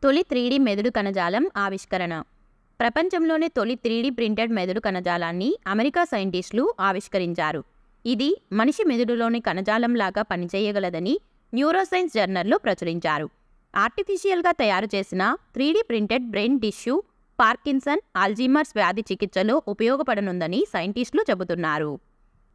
తొలి 3D మెదడు కణజాలం ఆవిష్కరణ. ప్రపంచంలోనే తొలి 3D ప్రింటెడ్ మెదడు కణజాలాన్ని అమెరికా సైంటిస్టులు ఆవిష్కరించారు. ఇది మనిషి మెదడులోని కణజాలంలాగా పనిచేయగలదని న్యూరోసైన్స్ జర్నల్లో ప్రచురించారు. ఆర్టిఫిషియల్గా తయారు చేసిన 3D printed brain tissue Parkinson, Alzheimer's వ్యాధి చికిత్సలో ఉపయోగపడనుందని సైంటిస్టులు చెబుతున్నారు.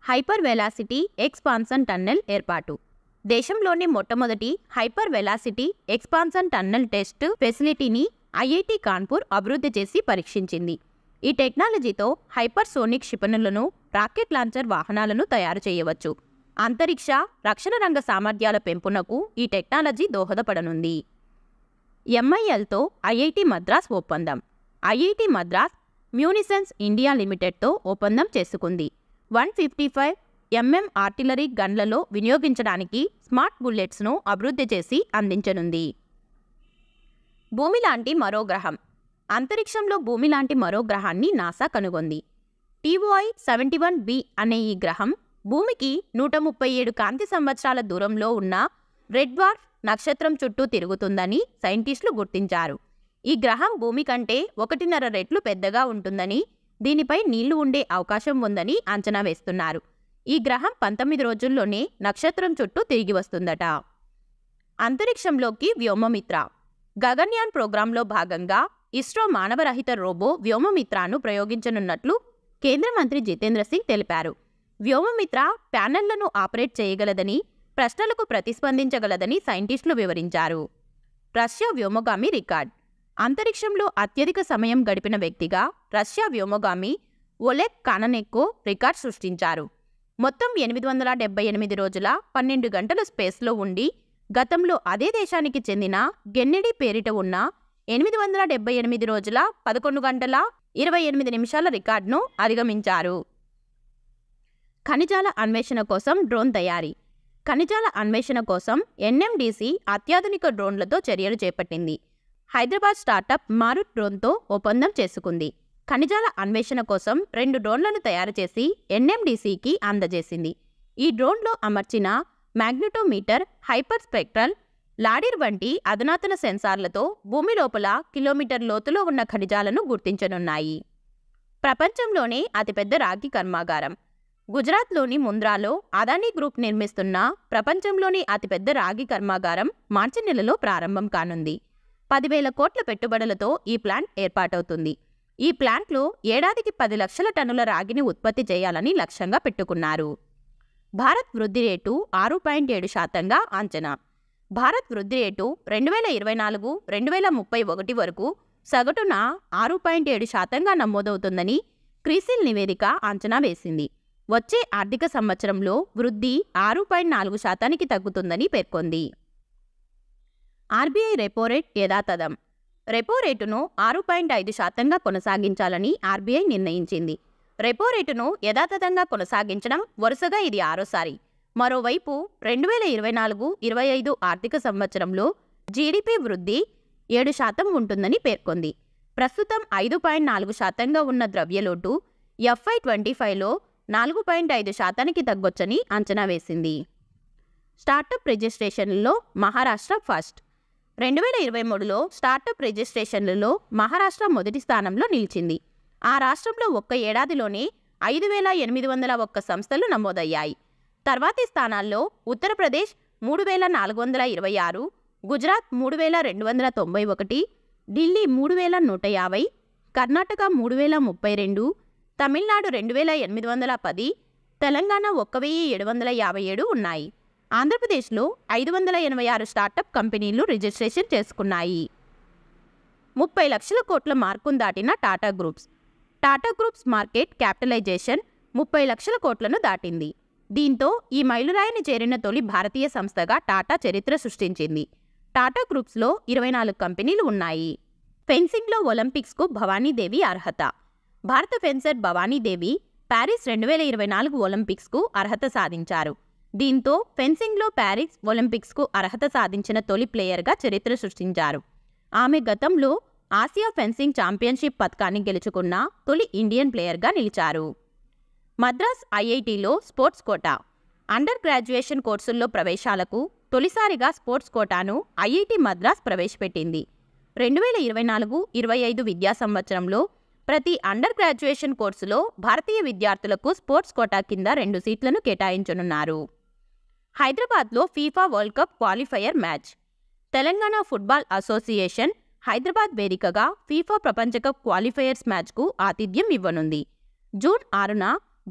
హైపర్ వెలాసిటీ ఎక్స్పాన్షన్ టన్నెల్ ఏర్పాటు. దేశంలోని మొట్టమొదటి hyper velocity expansion tunnel test ఫెసిలిటీని ఐఐటి కాన్పూర్ అభివృద్ధి చేసి పరీక్షించింది. ఈ టెక్నాలజీతో హైపర్సోనిక్ క్షిపణులను, రాకెట్ లాంచర్ వాహనాలను తయారు చేయవచ్చు. అంతరిక్ష, రక్షణ రంగ సామర్థ్యాల పెంపునకు ఈ టెక్నాలజీ దోహదపడనుంది. ఎంఐఎల్తో ఐఐటి మద్రాస్ ఒప్పందం. ఐఐటి మద్రాస్ మ్యూనిసెన్స్ ఇండియా లిమిటెడ్తో ఒప్పందం చేసుకుంది. 155 mm ఆర్టిలరీ గన్లలో వినియోగించడానికి స్మార్ట్ బుల్లెట్స్ను అభివృద్ధి చేసి అందించనుంది. భూమి లాంటి మరో గ్రహం. అంతరిక్షంలో భూమి లాంటి మరో గ్రహాన్ని నాసా కనుగొంది. TOI-71b అనే ఈ గ్రహం భూమికి 137 కాంతి సంవత్సరాల దూరంలో ఉన్న రెడ్ డ్వార్ఫ్ నక్షత్రం చుట్టూ తిరుగుతుందని సైంటిస్టులు గుర్తించారు. ఈ గ్రహం భూమి కంటే 1.5 రెట్లు పెద్దగా ఉంటుందని, దీనిపై నీళ్లు ఉండే అవకాశం ఉందని అంచనా వేస్తున్నారు. ఈ గ్రహం 19 రోజుల్లోనే నక్షత్రం చుట్టూ తిరిగి వస్తుందట. అంతరిక్షంలోకి వ్యోమమిత్ర. గగన్యాన్ ప్రోగ్రాంలో భాగంగా ఇస్రో మానవరహిత రోబో వ్యోమమిత్రను ప్రయోగించనున్నట్లు కేంద్ర మంత్రి జితేంద్ర సింగ్ తెలిపారు. వ్యోమమిత్ర ప్యానెళ్లను ఆపరేట్ చేయగలదని, ప్రశ్నలకు ప్రతిస్పందించగలదని సైంటిస్టులు వివరించారు. రష్యా వ్యోమగామి రికార్డ్. అంతరిక్షంలో అత్యధిక సమయం గడిపిన వ్యక్తిగా రష్యా వ్యోమగామి ఒలెగ్ కాననెక్కో రికార్డ్ సృష్టించారు. మొత్తం 878 రోజుల 12 గంటల స్పేస్లో ఉండి గతంలో అదే దేశానికి చెందిన గెన్నెడీ పేరిట ఉన్న 878 రోజుల 11 గంటల 28 నిమిషాల రికార్డును అధిగమించారు. ఖనిజాల అన్వేషణ కోసం డ్రోన్ తయారీ. ఖనిజాల అన్వేషణ కోసం ఎన్ఎండిసి అత్యాధునిక డ్రోన్లతో చర్యలు చేపట్టింది. హైదరాబాద్ స్టార్టప్ మారుత్ డ్రోన్తో ఒప్పందం చేసుకుంది. ఖనిజాల అన్వేషణ కోసం 2 డ్రోన్లను తయారు చేసి ఎన్ఎండిసికి అందజేసింది. ఈ డ్రోన్లో అమర్చిన మ్యాగ్నెటోమీటర్, హైపర్ స్పెక్ట్రల్, లాడిర్ వంటి అధునాతన సెన్సార్లతో భూమి లోపల కిలోమీటర్ లోతులో ఉన్న ఖనిజాలను గుర్తించనున్నాయి. ప్రపంచంలోనే అతిపెద్ద రాగి కర్మాగారం. గుజరాత్లోని ముంద్రాలో అదానీ గ్రూప్ నిర్మిస్తున్న ప్రపంచంలోని అతిపెద్ద రాగి కర్మాగారం మార్చి నెలలో ప్రారంభం కానుంది. 10,000 కోట్ల పెట్టుబడులతో ఈ ప్లాంట్ ఏర్పాటవుతుంది. ఈ ప్లాంట్లో ఏడాదికి 10 లక్షల టన్నుల రాగిని ఉత్పత్తి చేయాలని లక్ష్యంగా పెట్టుకున్నారు. భారత్ వృద్ధి రేటు 6.7% అంచనా. భారత్ వృద్ధి రేటు 2024-2031 వరకు సగటున 6.7% నమోదవుతుందని క్రీసిల్ నివేదిక అంచనా వేసింది. వచ్చే ఆర్థిక సంవత్సరంలో వృద్ధి 6.4%కి తగ్గుతుందని పేర్కొంది. ఆర్బీఐ రెపో రేట్ యథాతథం. రెపో రేటును 6.5%గా కొనసాగించాలని ఆర్బీఐ నిర్ణయించింది. రెపో రేటును యథాతథంగా కొనసాగించడం వరుసగా ఇది 6సారి. మరోవైపు 2024-25 ఆర్థిక సంవత్సరంలో జీడీపీ వృద్ధి 7% ఉంటుందని పేర్కొంది. ప్రస్తుతం 5.4%గా ఉన్న ద్రవ్యలోటు FY25లో 4.5%కి తగ్గొచ్చని అంచనా వేసింది. స్టార్టప్ రిజిస్ట్రేషన్లలో మహారాష్ట్ర ఫస్ట్. 2023లో స్టార్టప్ రిజిస్ట్రేషన్లలో మహారాష్ట్ర మొదటి స్థానంలో నిలిచింది. ఆ రాష్ట్రంలో ఒక్క ఏడాదిలోనే 5,801 సంస్థలు నమోదయ్యాయి. తర్వాతి స్థానాల్లో ఉత్తరప్రదేశ్ 3,426, గుజరాత్ 3,291, ఢిల్లీ 3,150, కర్ణాటక 3,032, తమిళనాడు 2,810, తెలంగాణ 1,757 ఉన్నాయి. ఆంధ్రప్రదేశ్లో 586 స్టార్టప్ కంపెనీలు రిజిస్ట్రేషన్ చేసుకున్నాయి. 30 లక్షల కోట్ల మార్కును దాటిన Tata groups. Tata groups market capitalization 30 లక్షల కోట్లను దాటింది. దీంతో ఈ మైలురాయిని చేరిన తొలి భారతీయ సంస్థగా టాటా చరిత్ర సృష్టించింది. టాటా గ్రూప్స్లో 24 కంపెనీలు ఉన్నాయి. ఫెన్సింగ్లో ఒలింపిక్స్కు భవానీదేవి అర్హత. భారత ఫెన్సర్ భవానీదేవి ప్యారిస్ 2024 ఒలింపిక్స్కు అర్హత సాధించారు. దీంతో ఫెన్సింగ్లో ప్యారిస్ ఒలింపిక్స్కు అర్హత సాధించిన తొలి ప్లేయర్గా చరిత్ర సృష్టించారు. ఆమె గతంలో ఆసియా ఫెన్సింగ్ ఛాంపియన్షిప్ పతకాన్ని గెలుచుకున్న తొలి ఇండియన్ ప్లేయర్గా నిలిచారు. మద్రాస్ ఐఐటిలో స్పోర్ట్స్ కోటా. అండర్ గ్రాడ్యుయేషన్ కోర్సుల్లో ప్రవేశాలకు తొలిసారిగా స్పోర్ట్స్ కోటాను ఐఐటి మద్రాస్ ప్రవేశపెట్టింది. 2024-25 విద్యా సంవత్సరంలో ప్రతి అండర్ గ్రాడ్యుయేషన్ కోర్సులో భారతీయ విద్యార్థులకు స్పోర్ట్స్ కోటా కింద 2 సీట్లను కేటాయించనున్నారు. హైదరాబాద్లో FIFA world cup qualifier match. Telangana football association Hyderabad వేదికగా ఫీఫా ప్రపంచ కప్ క్వాలిఫైయర్స్ మ్యాచ్కు ఆతిథ్యం ఇవ్వనుంది. జూన్ 6న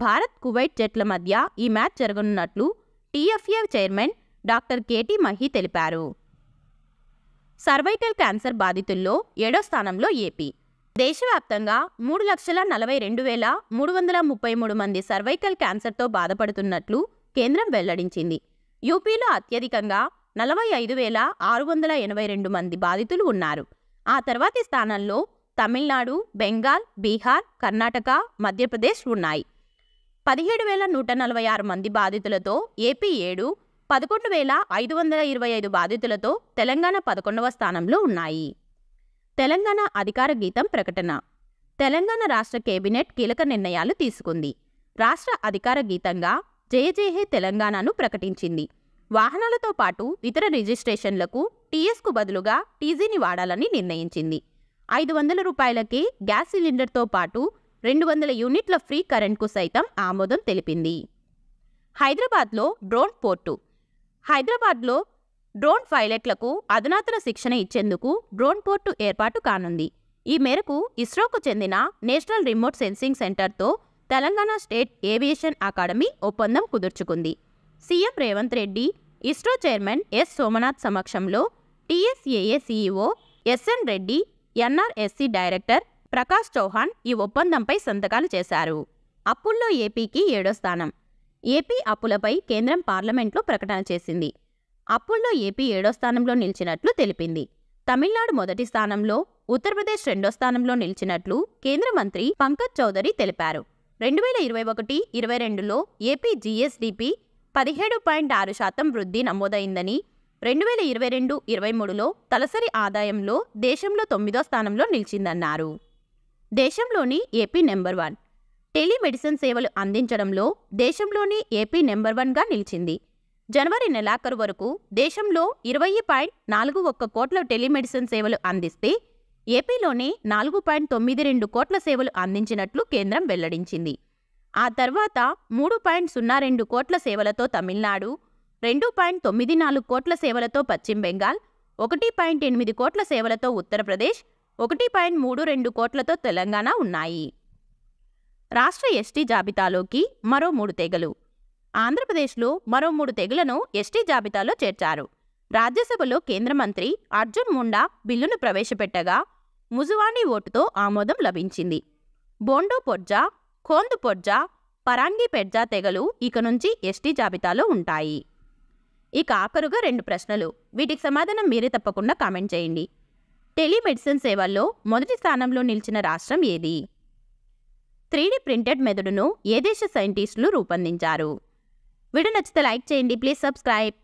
భారత్ కువైట్ జట్ల మధ్య ఈ మ్యాచ్ జరగనున్నట్లు TFA chairman doctor KT Mahi తెలిపారు. సర్వైకల్ క్యాన్సర్ బాధితుల్లో 7వ స్థానంలో ఏపీ. దేశవ్యాప్తంగా 3,42,333 మంది సర్వైకల్ క్యాన్సర్తో బాధపడుతున్నట్లు కేంద్రం వెల్లడించింది. యూపీలో అత్యధికంగా 45,682 మంది బాధితులు ఉన్నారు. ఆ తర్వాతి స్థానాల్లో తమిళనాడు, బెంగాల్, బీహార్, కర్ణాటక, మధ్యప్రదేశ్ ఉన్నాయి. 17,146 మంది బాధితులతో ఏపీ 7, 11,525 బాధితులతో తెలంగాణ 11వ స్థానంలో ఉన్నాయి. తెలంగాణ అధికార గీతం ప్రకటన. తెలంగాణ రాష్ట్ర కేబినెట్ కీలక నిర్ణయాలు తీసుకుంది. రాష్ట్ర అధికార గీతంగా జయ జయ హే తెలంగాణను ప్రకటించింది. వాహనాలతో పాటు ఇతర రిజిస్ట్రేషన్లకు టీఎస్కు బదులుగా టీజీని వాడాలని నిర్ణయించింది. 500 రూపాయలకే గ్యాస్ సిలిండర్తో పాటు 200 యూనిట్ల ఫ్రీ కరెంట్కు సైతం ఆమోదం తెలిపింది. హైదరాబాద్లో డ్రోన్ పోర్టు. హైదరాబాద్లో డ్రోన్ పైలట్లకు అధునాతన శిక్షణ ఇచ్చేందుకు డ్రోన్ పోర్టు ఏర్పాటు కానుంది. ఈ మేరకు ఇస్రోకు చెందిన నేషనల్ రిమోట్ సెన్సింగ్ సెంటర్తో తెలంగాణ స్టేట్ ఏవియేషన్ అకాడమీ ఒప్పందం కుదుర్చుకుంది. CM Revanth Reddy, ISRO chairman S Somanath సమక్షంలో TSAA CEO SN Reddy, NRSC director Prakash Chauhan ఈ ఒప్పందంపై సంతకాలు చేశారు. అప్పుల్లో ఏపీకి 7వ స్థానం. ఏపీ అప్పులపై కేంద్రం పార్లమెంట్లో ప్రకటన చేసింది. అప్పుల్లో ఏపీ 7వ స్థానంలో నిలిచినట్లు తెలిపింది. తమిళనాడు మొదటి స్థానంలో, ఉత్తరప్రదేశ్ 2వ స్థానంలో నిలిచినట్లు కేంద్ర మంత్రి పంకజ్ చౌదరి తెలిపారు. 2021-22లో ఏపీ జీఎస్డీపీ 17.6% వృద్ధి నమోదైందని, 2022-23లో తలసరి ఆదాయంలో దేశంలో 9వ స్థానంలో నిలిచిందన్నారు. దేశంలోని ఏపీ నెంబర్ 1. టెలిమెడిసిన్ సేవలు అందించడంలో దేశంలోని ఏపీ నెంబర్ 1గా నిలిచింది. జనవరి నెలాఖరు వరకు దేశంలో 20.41 కోట్ల టెలిమెడిసిన్ సేవలు అందిస్తే ఏపీలోనే 4.92 కోట్ల సేవలు అందించినట్లు కేంద్రం వెల్లడించింది. ఆ తర్వాత 3.02 కోట్ల సేవలతో తమిళనాడు, 2.94 కోట్ల సేవలతో పశ్చిమ బెంగాల్, 1.8 కోట్ల సేవలతో ఉత్తరప్రదేశ్, 1.32 కోట్లతో తెలంగాణ ఉన్నాయి. రాష్ట్ర ఎస్టీ జాబితాలోకి మరో 3 తెగలు. ఆంధ్రప్రదేశ్లో మరో 3 తెగలను ఎస్టీ జాబితాలో చేర్చారు. రాజ్యసభలో కేంద్ర మంత్రి అర్జున్ ముండా బిల్లును ప్రవేశపెట్టగా ముజువాణి ఓటుతో ఆమోదం లభించింది. బోండో పొర్జా, ఖోంద్ పొర్జా, పరాంగి పెర్జా తెగలు ఇక నుంచి ఎస్టీ జాబితాలో ఉంటాయి. ఇక ఆఖరుగా 2 ప్రశ్నలు. వీటికి సమాధానం మీరే తప్పకుండా కామెంట్ చేయండి. టెలిమెడిసిన్ సేవల్లో మొదటి స్థానంలో నిలిచిన రాష్ట్రం ఏది? 3D ప్రింటెడ్ మెదడును ఏ దేశ సైంటిస్టులు రూపొందించారు? వీడియో నచ్చితే లైక్ చేయండి. Please subscribe.